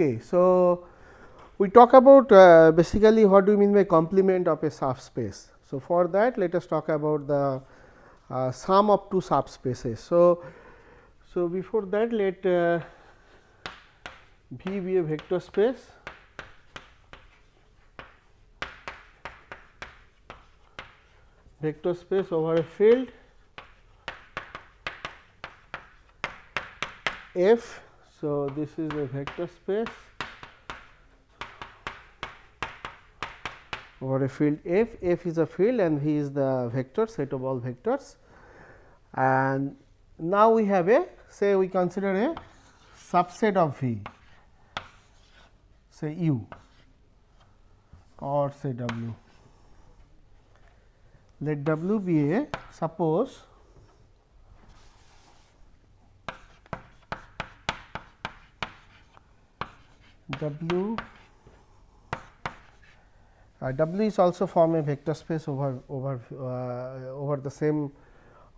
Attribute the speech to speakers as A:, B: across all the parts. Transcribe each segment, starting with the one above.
A: Okay, so we talk about basically what do we mean by complement of a subspace. So, for that let us talk about the sum of two subspaces. So before that let V be a vector space over a field F. So, this is a vector space over a field F. F is a field and V is the vector set of all vectors. And now we have a, say we consider a subset of V, say U or say W. Let W be a, suppose W W is also form a vector space over the same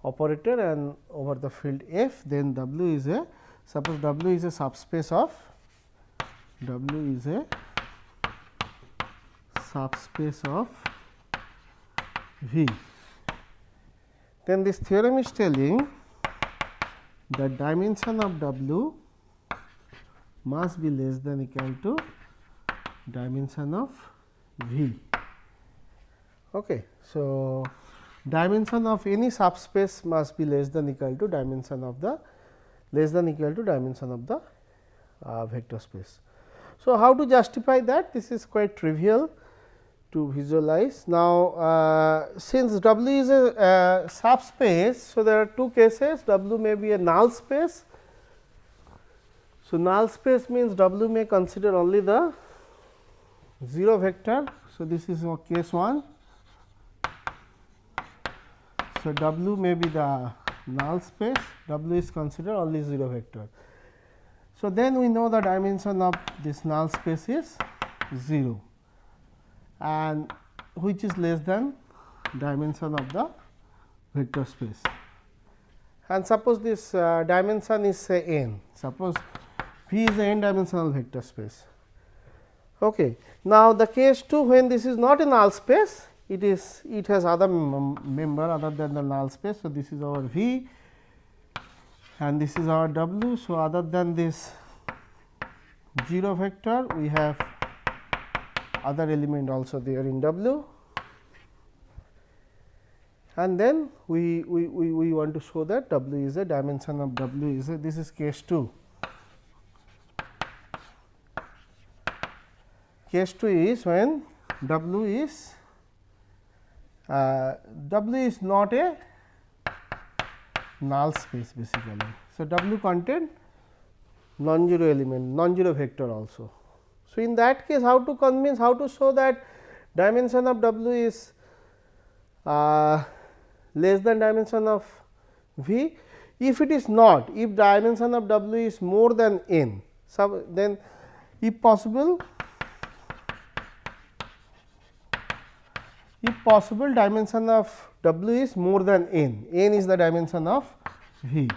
A: operator and over the field F, then W is a, suppose W is a subspace of V. Then this theorem is telling that dimension of W must be less than equal to dimension of V. Okay. So, dimension of any subspace must be less than equal to dimension of the vector space. So, how to justify that? This is quite trivial to visualize. Now, since W is a subspace, so there are two cases. W may be a null space. So, null space means W may consider only the 0 vector. So, this is case 1. So, W may be the null space, W is considered only 0 vector. So, then we know the dimension of this null space is 0 and which is less than dimension of the vector space. And suppose this dimension is say n, suppose V is a n dimensional vector space. Okay. Now, the case 2 when this is not a null space, it has other member other than the null space. So, this is our V and this is our W. So, other than this 0 vector, we have other element also there in W, and then we want to show that W is a dimension of W is a, this is case 2. Case 2 is when W is not a null space basically. So, W contain non-zero element, non-zero vector also. So, in that case how to convince, how to show that dimension of W is less than dimension of V? If it is not, if dimension of W is more than n, so then if possible dimension of W is more than n, n is the dimension of V.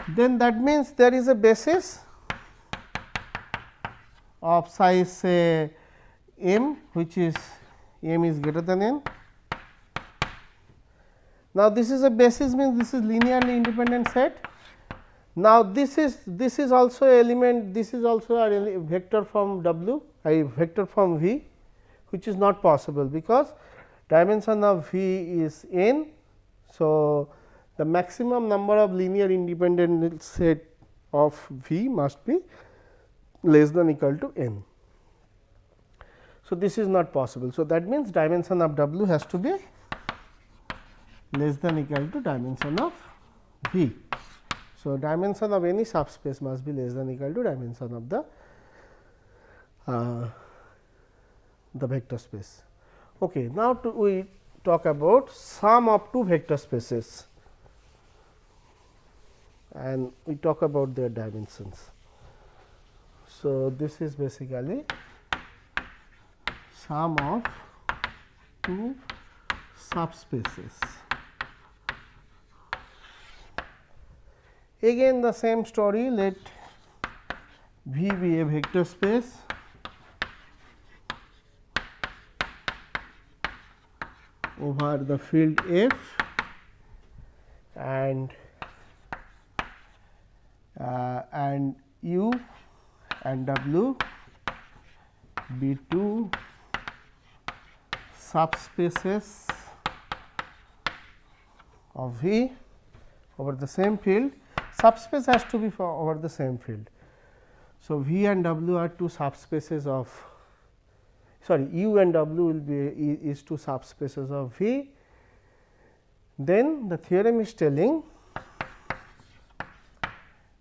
A: Then that means there is a basis of size say m, which is m is greater than n. Now, this is a basis means this is linearly independent set. Now, this is also element, this is also a vector from W, a vector from V, which is not possible because dimension of V is n. So, the maximum number of linear independent set of V must be less than equal to n. So, this is not possible. So, that means dimension of W has to be less than equal to dimension of V. So, dimension of any subspace must be less than equal to dimension of the vector space. Okay. Now, we talk about sum of two vector spaces and we talk about their dimensions. So, this is basically sum of two subspaces. Again the same story, let V be a vector space over the field F, and U and W be two subspaces of V over the same field. Subspace has to be for over the same field. So, V and W are two subspaces of, sorry, U and W will be is two subspaces of V. Then the theorem is telling,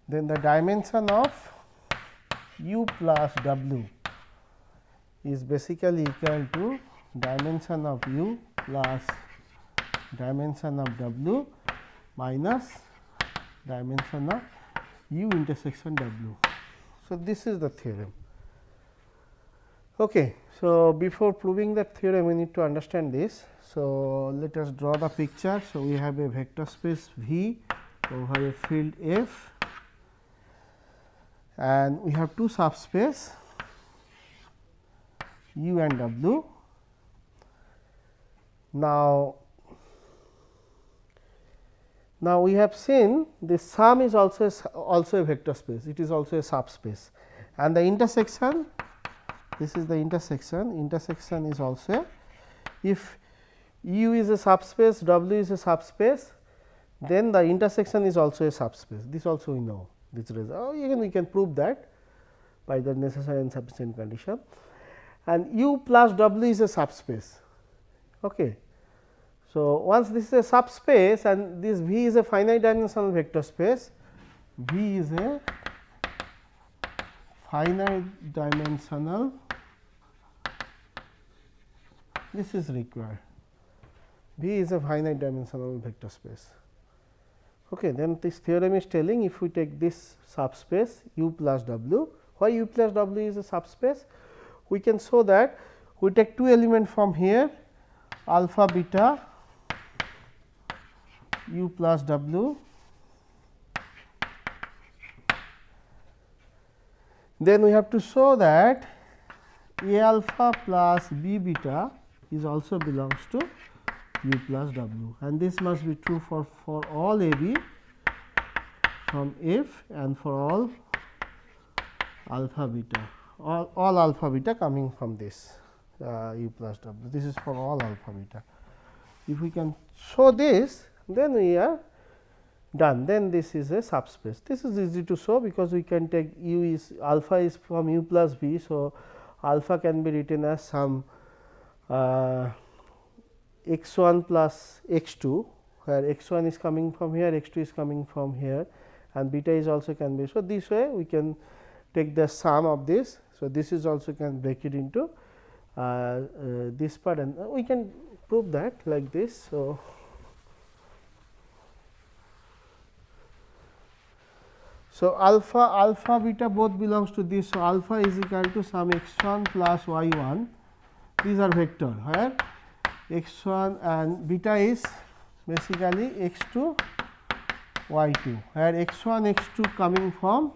A: then the dimension of U plus W is basically equal to dimension of U plus dimension of W minus dimension of U intersection W. So, this is the theorem. Okay. So, before proving that theorem, we need to understand this. So, let us draw the picture. So, we have a vector space V over a field F, and we have two subspace U and W. Now, we have seen this sum is also a vector space, it is also a subspace, and the intersection, this is the intersection is also, if U is a subspace, W is a subspace, then the intersection is also a subspace. This also we know, this result. Again we can prove that by the necessary and sufficient condition, and U plus W is a subspace. Okay. So, once this is a subspace and this V is a finite dimensional vector space, V is a finite dimensional, this is required, V is a finite dimensional vector space. Okay, then this theorem is telling, if we take this subspace U plus W, why U plus W is a subspace? We can show that we take two elements from here, alpha beta U plus W, then we have to show that A alpha plus B beta is also belongs to U plus W, and this must be true for all A B from F and for all alpha beta, all alpha beta coming from this U plus W. This is for all alpha beta. If we can show this, then we are done. Then this is a subspace. This is easy to show because we can take U is alpha is from U plus B. So, alpha can be written as some x 1 plus x 2, where x 1 is coming from here, x 2 is coming from here, and beta is also can be. So, this way we can take the sum of this. So, this is also can break it into this part, and we can prove that like this. So, alpha beta both belongs to this. So, alpha is equal to some x 1 plus y 1, these are vector, where x 1 and beta is basically x 2 y 2, where x 1 x 2 coming from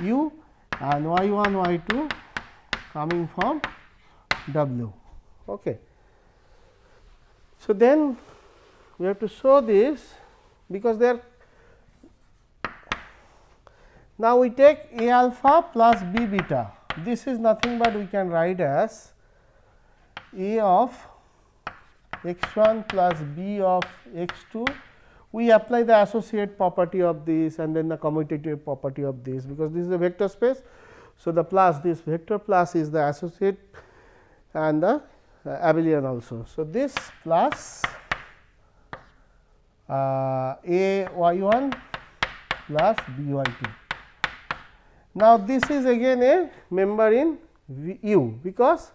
A: U and y 1 y 2 coming from W. Okay. So, then we have to show this, because they are. Now, we take A alpha plus B beta, this is nothing but we can write as A of x 1 plus B of x 2. We apply the associate property of this and then the commutative property of this, because this is a vector space. So, the plus, this vector plus is the associate and the abelian also. So, this plus A y 1 plus B y 2. Now, this is again a member in U, because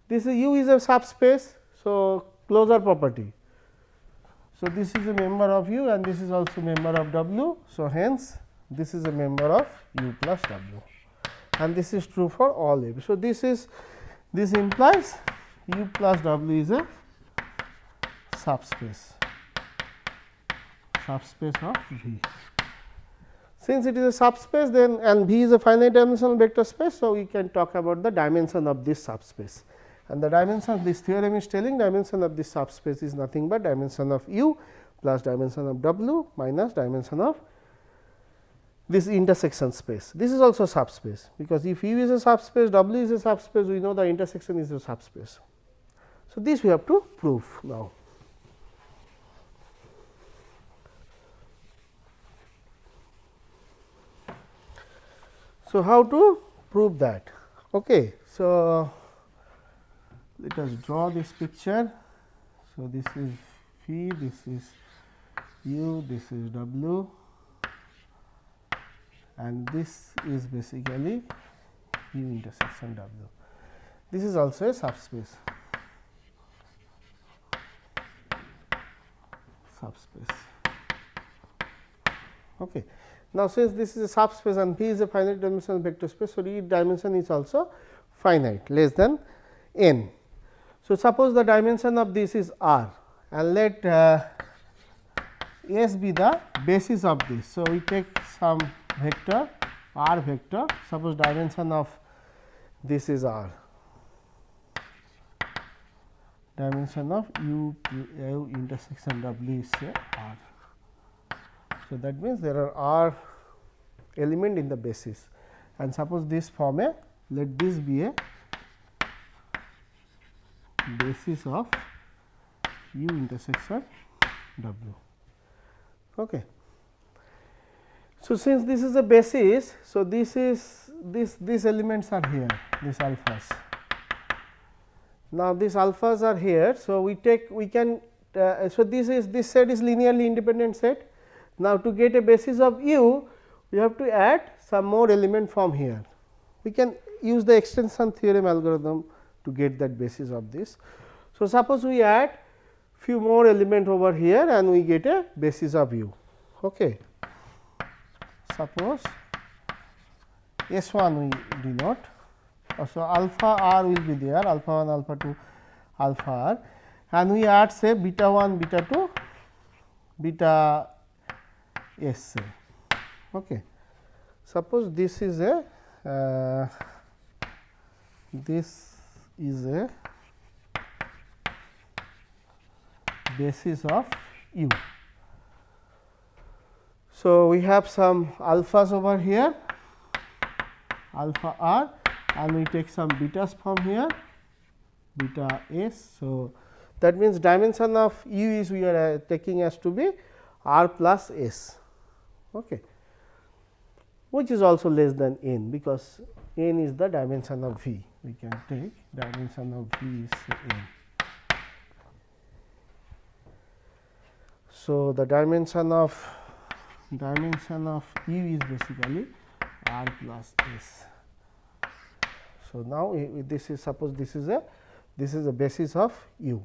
A: this is U is a subspace. So, closure property. So, this is a member of U and this is also member of W. So, hence this is a member of U plus W, and this is true for all A B. So, this implies U plus W is a subspace of V. Since it is a subspace, then and V is a finite dimensional vector space. So, we can talk about the dimension of this subspace, and the dimension of this theorem is telling dimension of this subspace is nothing but dimension of U plus dimension of W minus dimension of this intersection space. This is also subspace, because if U is a subspace, W is a subspace, we know the intersection is a subspace. So, this we have to prove now. So, how to prove that? Okay. So, let us draw this picture. So, this is phi, this is U, this is W, and this is basically U intersection W. This is also a subspace. Okay. Now, since this is a subspace and V is a finite dimensional vector space, so each dimension is also finite less than n. So, suppose the dimension of this is R, and let S be the basis of this. So, we take some vector R vector, suppose dimension of this is R, dimension of U intersection W is say R. So, that means there are R element in the basis, and suppose this form a, let this be a basis of U intersection W. Okay. So, since this is a basis, so this is these elements are here, these alphas. Now, these alphas are here. So, we can so this set is linearly independent set. Now, to get a basis of U, we have to add some more element from here. We can use the extension theorem algorithm to get that basis of this. So, suppose we add few more element over here and we get a basis of U. Okay. Suppose S1 we denote. So, alpha R will be there, alpha 1, alpha 2, alpha R, and we add say beta 1, beta 2, beta S. Okay. Suppose this is a basis of U. So, we have some alphas over here, alpha R, and we take some betas from here, beta S. So, that means dimension of U is we are taking as to be R plus S, okay, which is also less than n, because n is the dimension of V. We can take dimension of V is n. So, the dimension of U is basically R plus S. So, now this is suppose this is a basis of U.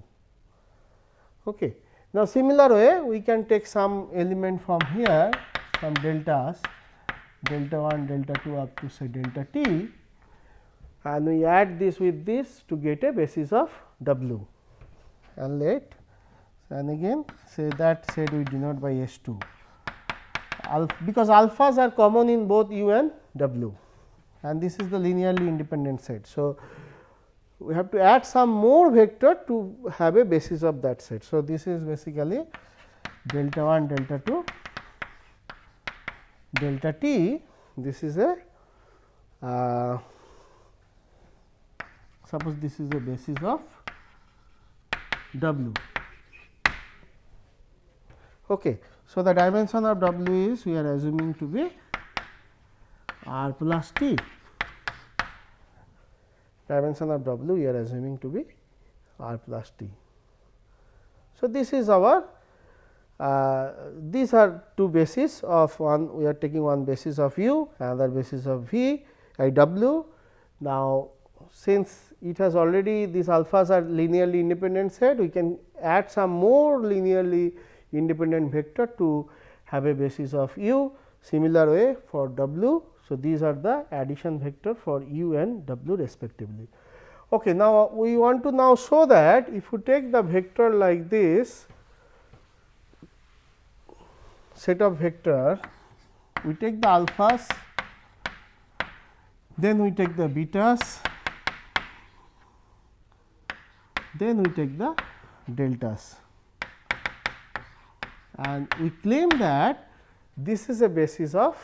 A: Okay. Now, similar way we can take some element from here, some deltas, delta 1, delta 2 up to say delta t, and we add this with this to get a basis of W, and let, and again say that set we denote by S2, because alphas are common in both U and W, and this is the linearly independent set. So, we have to add some more vector to have a basis of that set. So, this is basically delta 1, delta 2, delta t. This is a suppose this is a basis of W. Okay. So, the dimension of W is we are assuming to be R plus T. Dimension of W we are assuming to be R plus T. So, this is our these are two bases of one, we are taking one basis of U, another basis of V I W. Now, since it has already these alphas are linearly independent set, we can add some more linearly independent vector to have a basis of U. Similar way for W. So, these are the addition vector for U and W respectively. Okay, now, we want to now show that if you take the vector like this, set of vector we take the alphas, then we take the betas, then we take the deltas, and we claim that this is a basis of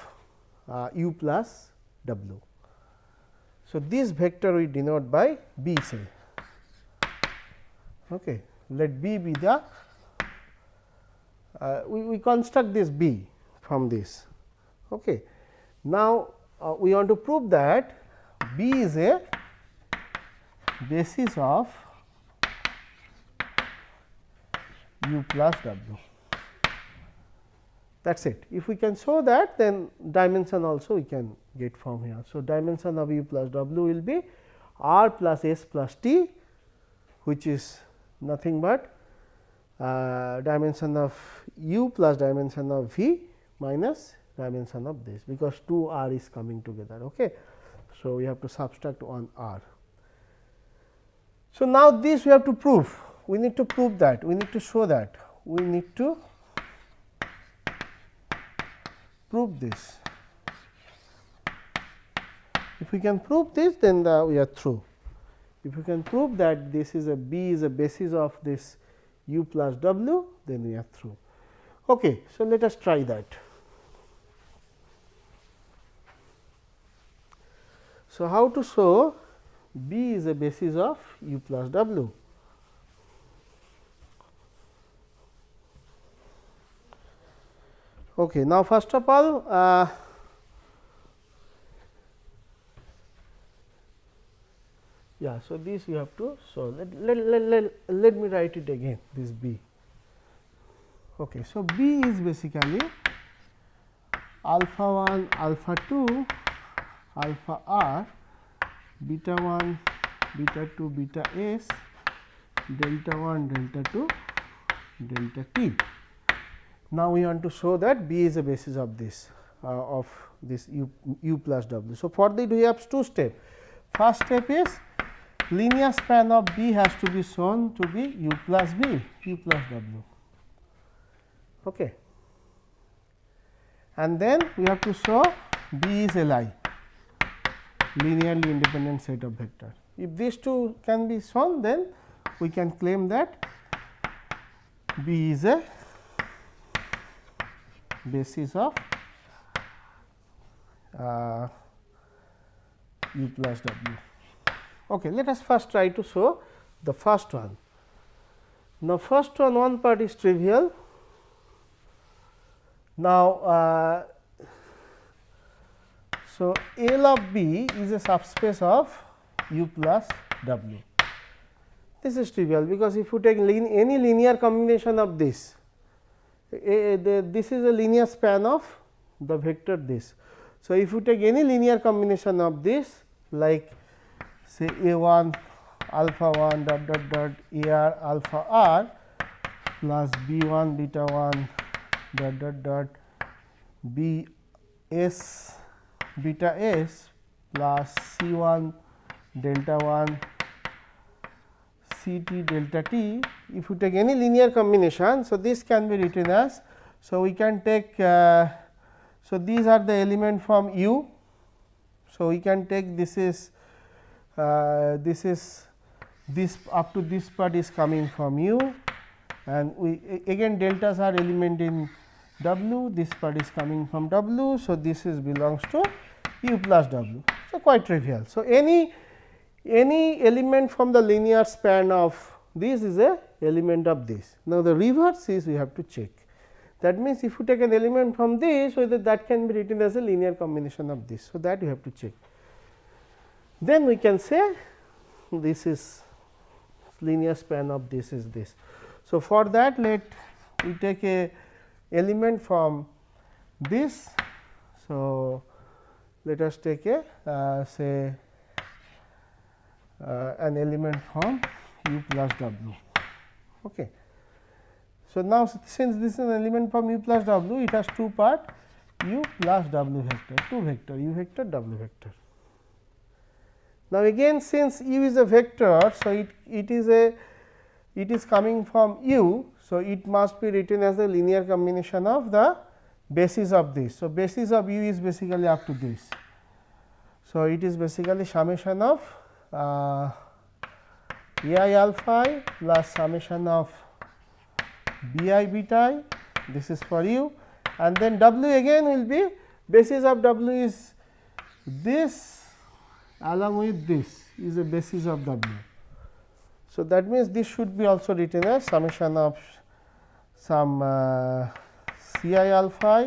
A: u plus w. So, this vector we denote by B, say. Okay. Let B be the we construct this B from this. Okay. Now, we want to prove that B is a basis of u plus w. That is it. If we can show that, then dimension also we can get from here. So, dimension of u plus w will be r plus s plus t, which is nothing but dimension of u plus dimension of v minus dimension of this, because 2 r is coming together. Okay. So, we have to subtract 1 r. So, now this we have to prove. We need to prove that, we need to show that, we need to prove this. If we can prove this, then we are through. If we can prove that this is a B is a basis of this u plus w, then we are through. Okay. So, let us try that. So, how to show B is a basis of u plus w? Okay. Now, first of all, yeah. So, this you have to show. Let me write it again, this B. Okay. So, B is basically alpha 1, alpha 2, alpha r, beta 1, beta 2, beta s, delta 1, delta 2, delta t. Now, we want to show that B is a basis of this u plus w. So, for that we have two steps. First step is linear span of B has to be shown to be u plus b, u plus w. Okay. And then we have to show B is Li, linearly independent set of vector. If these two can be shown, then we can claim that B is a basis of u plus w. Okay, let us first try to show the first one. Now, first one part is trivial. Now, so L of B is a subspace of u plus w. This is trivial, because if you take any linear combination of this, this is a linear span of the vector this. So, if you take any linear combination of this, like say a 1 alpha 1 dot dot dot a r alpha r plus b 1 beta 1 dot dot dot b s beta s plus c 1 delta 1 c t delta t. If you take any linear combination, so this can be written as, so we can take, so these are the element from u. So, we can take this is this up to this part is coming from u, and we again deltas are element in w, this part is coming from w. So, this is belongs to u plus w. So, quite trivial. So, any element from the linear span of this is a element of this. Now, the reverse is we have to check. That means, if you take an element from this, whether that can be written as a linear combination of this. So, that you have to check. Then we can say this is linear span of this is this. So, for that let we take a element from this. So, let us take a say an element from u plus w. Okay. So, now since this is an element from u plus w, it has two part u plus w vector, two vector u vector w vector. Now, again since u is a vector, so it is coming from u. So, it must be written as a linear combination of the basis of this. So, basis of u is basically up to this. So, it is basically summation of a I alpha I plus summation of b I beta I, this is for u, and then w again will be basis of w is this along with this is a basis of w. So, that means this should be also written as summation of some C I alpha I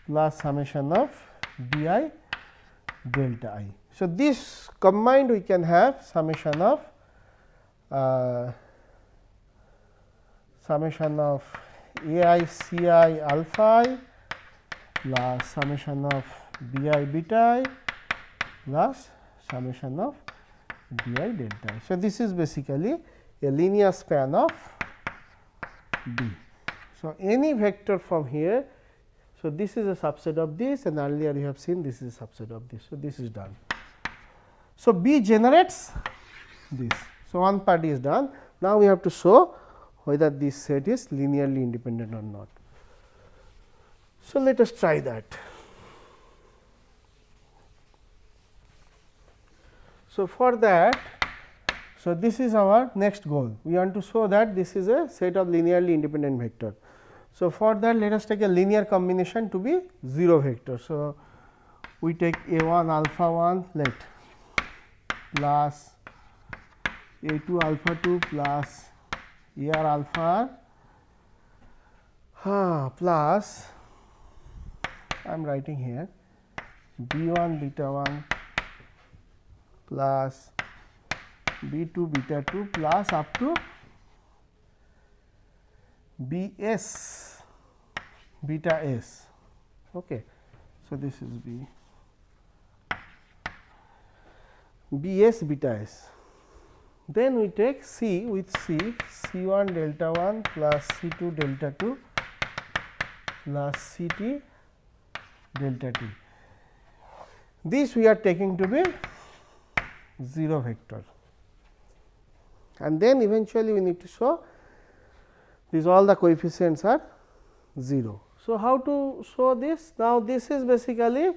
A: plus summation of b I delta I. So, this combined we can have summation of A I C I alpha I plus summation of b I beta I plus summation of d I delta I. So, this is basically a linear span of B. So, any vector from here. So, this is a subset of this, and earlier you have seen this is a subset of this. So, this is done. So, B generates this. So, one part is done. Now, we have to show whether this set is linearly independent or not. So, let us try that. So, for that, so this is our next goal. We want to show that this is a set of linearly independent vector. So, for that let us take a linear combination to be 0 vector. So, we take a 1 alpha 1 let plus a 2 alpha 2 plus a r alpha r plus I am writing here b 1 beta 1 plus b 2 beta 2 plus up to b s beta s. Okay. So, this is b s beta s. Then we take C with C 1 delta 1 plus C 2 delta 2 plus C t delta t. This we are taking to be 0 vector, and then eventually we need to show these all the coefficients are 0. So, how to show this? Now, this is basically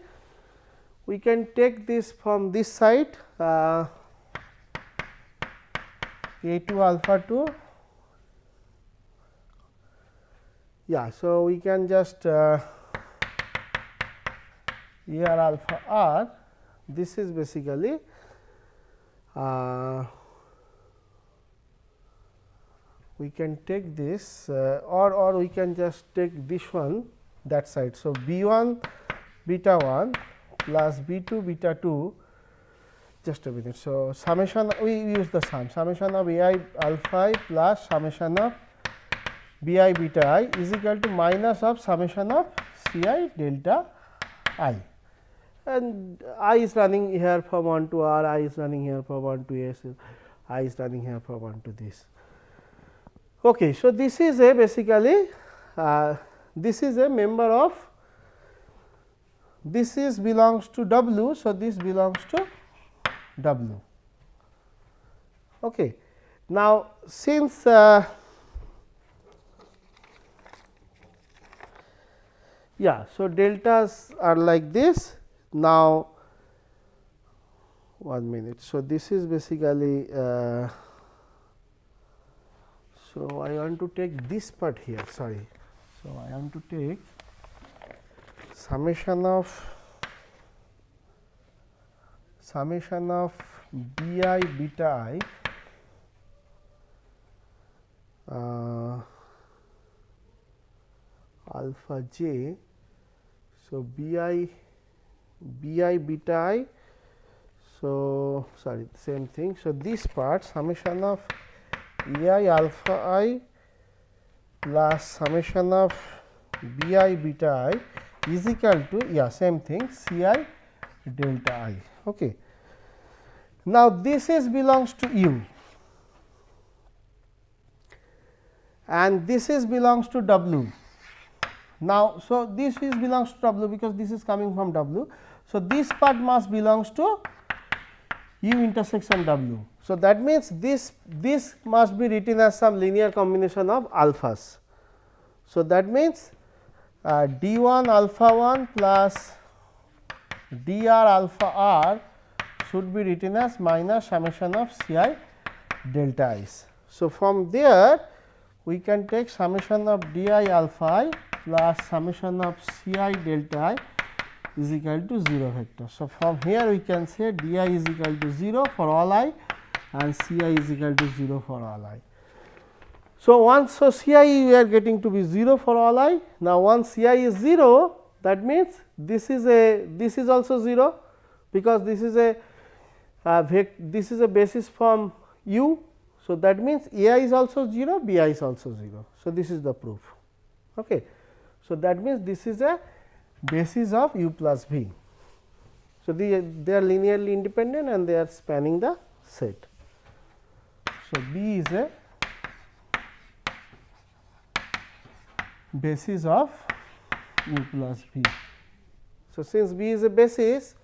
A: we can take this from this side a 2 alpha 2. Yeah, so we can just a r alpha r. This is basically we can take this or we can just take this one that side. So, b 1 beta 1 plus b 2 beta 2, just a minute. So, summation we use the summation of a I alpha I plus summation of b I beta I is equal to minus of summation of C I delta I, and I is running here from 1 to r, I is running here from 1 to s, I is running here from 1 to this. Okay, so, this is a basically this is a member of this is belongs to W. So, this belongs to W. Okay. Now, since yeah, so deltas are like this. Now, 1 minute. So, this is basically so, I want to take this part here, sorry. So, I want to take summation of b I beta I alpha j. So, b I beta I. So, sorry, same thing. So, this part summation of a I alpha I plus summation of b I beta I is equal to same thing C I delta I. Okay. Now, this is belongs to U and this is belongs to W. Now, so this is belongs to W because this is coming from W. So, this part must belongs to U intersection W. So, that means this must be written as some linear combination of alphas. So, that means d 1 alpha 1 plus d r alpha r should be written as minus summation of C I delta i's. So, from there we can take summation of d I alpha I plus summation of C I delta I is equal to 0 vector. So, from here we can say d I is equal to 0 for all I and C I is equal to 0 for all I. So, once C I we are getting to be 0 for all I. Now, once C I is 0, that means this is also 0, because this is a basis from U. So, that means A I is also 0, B I is also 0. So, this is the proof. Okay. So, that means this is a basis of U plus V. So, they are linearly independent and they are spanning the set. So, B is a basis of U plus V. So, since B is a basis,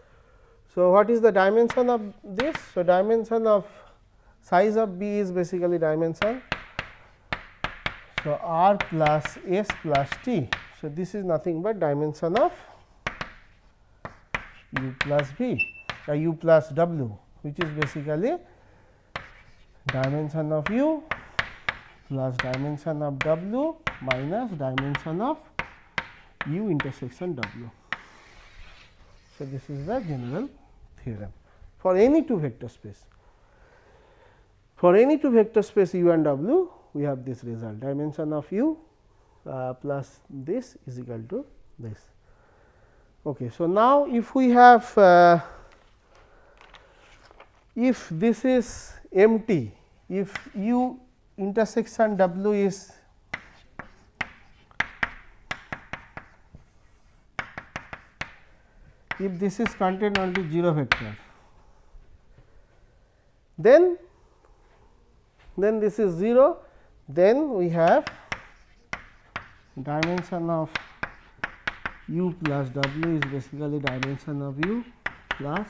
A: so what is the dimension of this? So, dimension of size of B is basically dimension. So, R plus S plus T. So, this is nothing but dimension of U plus V, U plus W, which is basically dimension of U plus dimension of W minus dimension of U intersection W. So, this is the general theorem for any two vector space. For any two vector space U and W, we have this result, dimension of U plus this is equal to this. Okay. So, now if we have if this is empty, if U intersection W is if this is contained only 0 vector, then this is 0, then we have dimension of U plus W is basically dimension of U plus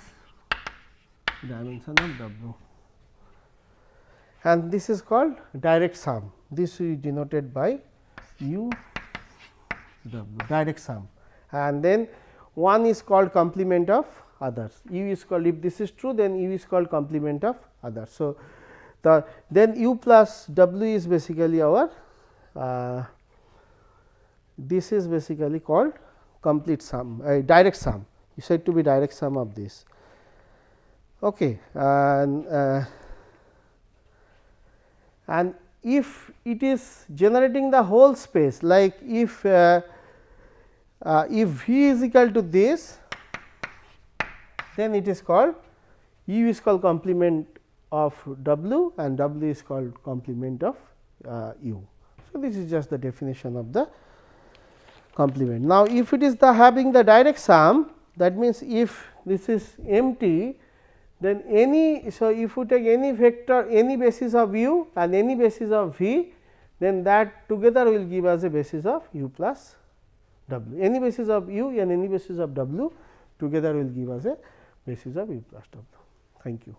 A: dimension of W, and this is called direct sum. This we denoted by U W, direct sum, and then one is called complement of others. U is called, if this is true, then U is called complement of others. So, then U plus W is basically our this is basically called complete sum, direct sum, you said to be direct sum of this. Okay. And if it is generating the whole space, like if V is equal to this, then it is called U is called complement of W and W is called complement of U. So, this is just the definition of the complement. Now, if it is having the direct sum, that means if this is empty, then any, so if you take any vector, any basis of U and any basis of V, then that together will give us a basis of U plus W. Any basis of U and any basis of W together will give us a basis of U plus W. Thank you.